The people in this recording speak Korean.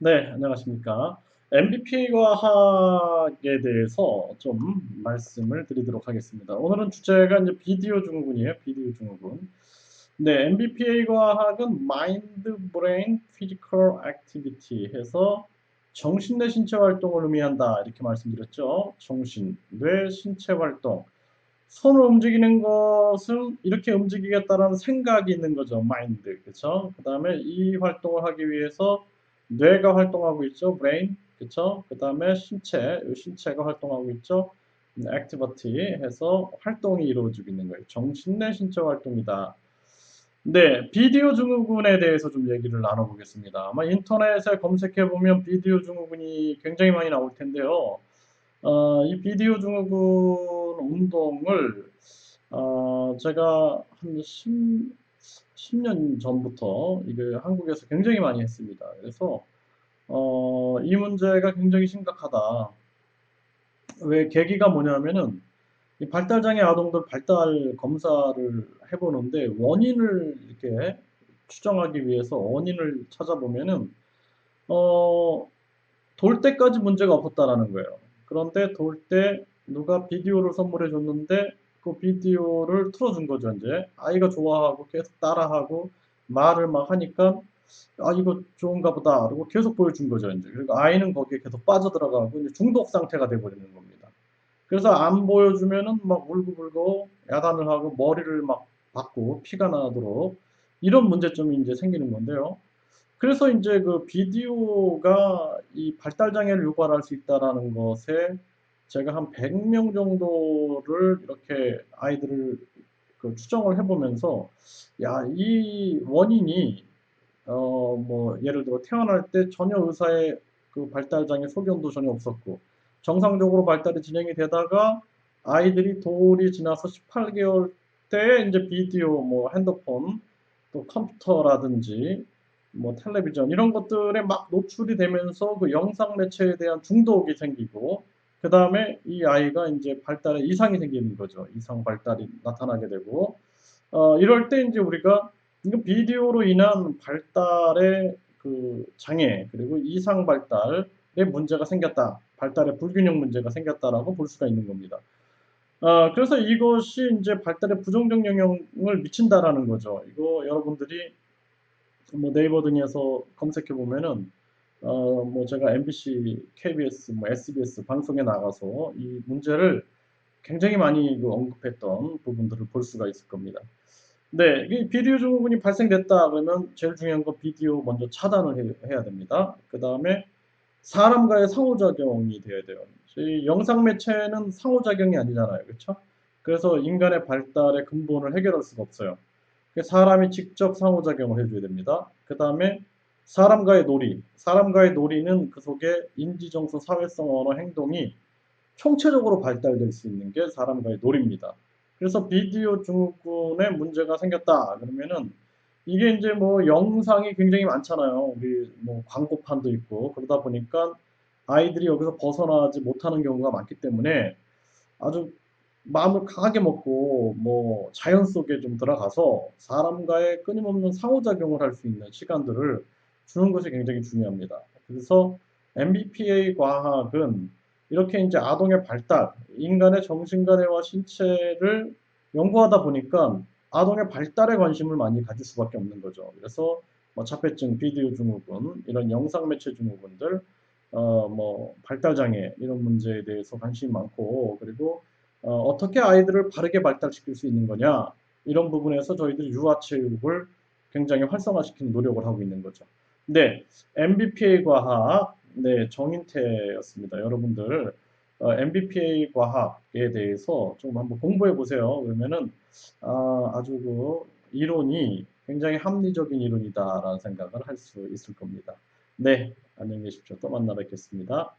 네, 안녕하십니까. MBPA 과학에 대해서 좀 말씀을 드리도록 하겠습니다. 오늘은 주제가 이제 비디오 증후군이에요. 비디오 증후군. 네, MBPA 과학은 Mind, Brain, Physical Activity 해서 정신 내 신체 활동을 의미한다. 이렇게 말씀드렸죠. 정신, 뇌, 신체 활동. 손을 움직이는 것은 이렇게 움직이겠다라는 생각이 있는 거죠. Mind. 그쵸? 그 다음에 이 활동을 하기 위해서 뇌가 활동하고 있죠. brain. 그쵸? 그 다음에 신체, 이 신체가 활동하고 있죠. activity 해서 활동이 이루어지고 있는 거예요. 정신 내 신체 활동이다. 네, 비디오 증후군에 대해서 좀 얘기를 나눠보겠습니다. 아마 인터넷에 검색해보면 비디오 증후군이 굉장히 많이 나올 텐데요. 이 비디오 증후군 운동을 제가 한 10년 전부터 이게 한국에서 굉장히 많이 했습니다. 그래서 이 문제가 굉장히 심각하다. 왜 계기가 뭐냐면은 이 발달장애 아동들 발달 검사를 해보는데 원인을 이렇게 추정하기 위해서 원인을 찾아보면은 어, 돌 때까지 문제가 없었다라는 거예요. 그런데 돌 때 누가 비디오를 선물해 줬는데 그 비디오를 틀어준 거죠, 이제. 아이가 좋아하고 계속 따라하고 말을 막 하니까 아, 이거 좋은가 보다. 그리고 계속 보여준 거죠, 이제. 그리고 아이는 거기에 계속 빠져들어가고 이제 중독 상태가 돼버리는 겁니다. 그래서 안 보여주면은 막 울고불고 야단을 하고 머리를 막 박고 피가 나도록 이런 문제점이 이제 생기는 건데요. 그래서 이제 그 비디오가 이 발달 장애를 유발할 수 있다라는 것에 제가 한 100명 정도를 이렇게 아이들을 그 추정을 해보면서 야, 이 원인이 뭐 예를 들어 태어날 때 전혀 의사의 그 발달 장애 소견도 전혀 없었고 정상적으로 발달이 진행이 되다가 아이들이 돌이 지나서 18개월 때 이제 비디오 뭐 핸드폰 또 컴퓨터라든지 뭐 텔레비전 이런 것들에 막 노출이 되면서 그 영상 매체에 대한 중독이 생기고 그 다음에 이 아이가 이제 발달에 이상이 생기는 거죠. 이상 발달이 나타나게 되고 이럴 때 이제 우리가 이거 비디오로 인한 발달의 그 장애 그리고 이상 발달에 문제가 생겼다. 발달의 불균형 문제가 생겼다라고 볼 수가 있는 겁니다. 그래서 이것이 이제 발달에 부정적 영향을 미친다라는 거죠. 이거 여러분들이 뭐 네이버 등에서 검색해 보면은 뭐 제가 MBC, KBS, 뭐 SBS 방송에 나가서 이 문제를 굉장히 많이 그 언급했던 부분들을 볼 수가 있을 겁니다. 네, 이 비디오 증후군이 발생됐다 그러면 제일 중요한 건 비디오 먼저 차단을 해야 됩니다. 그 다음에 사람과의 상호작용이 돼야 돼요. 저희 영상 매체는 상호작용이 아니잖아요. 그렇죠? 그래서 인간의 발달의 근본을 해결할 수가 없어요. 사람이 직접 상호작용을 해줘야 됩니다. 그 다음에 사람과의 놀이. 사람과의 놀이는 그 속에 인지정서, 사회성, 언어, 행동이 총체적으로 발달될 수 있는 게 사람과의 놀이입니다. 그래서 비디오 증후군에 문제가 생겼다 그러면은 이게 이제 뭐 영상이 굉장히 많잖아요. 우리 뭐 광고판도 있고 그러다 보니까 아이들이 여기서 벗어나지 못하는 경우가 많기 때문에 아주 마음을 강하게 먹고 뭐 자연 속에 좀 들어가서 사람과의 끊임없는 상호작용을 할 수 있는 시간들을 주는 것이 굉장히 중요합니다. 그래서 MBPA 과학은 이렇게 이제 아동의 발달, 인간의 정신과뇌와 신체를 연구하다 보니까 아동의 발달에 관심을 많이 가질 수밖에 없는 거죠. 그래서 뭐 자폐증, 비디오 증후군, 이런 영상 매체 증후군들, 뭐 발달장애 이런 문제에 대해서 관심이 많고 그리고 어떻게 아이들을 바르게 발달시킬 수 있는 거냐 이런 부분에서 저희들이 유아체육을 굉장히 활성화시키는 노력을 하고 있는 거죠. 네, MBPA 과학 네 정인태였습니다. 여러분들 MBPA 과학에 대해서 좀 한번 공부해 보세요. 그러면은 아주 그 이론이 굉장히 합리적인 이론이다라는 생각을 할 수 있을 겁니다. 네, 안녕히 계십시오. 또 만나 뵙겠습니다.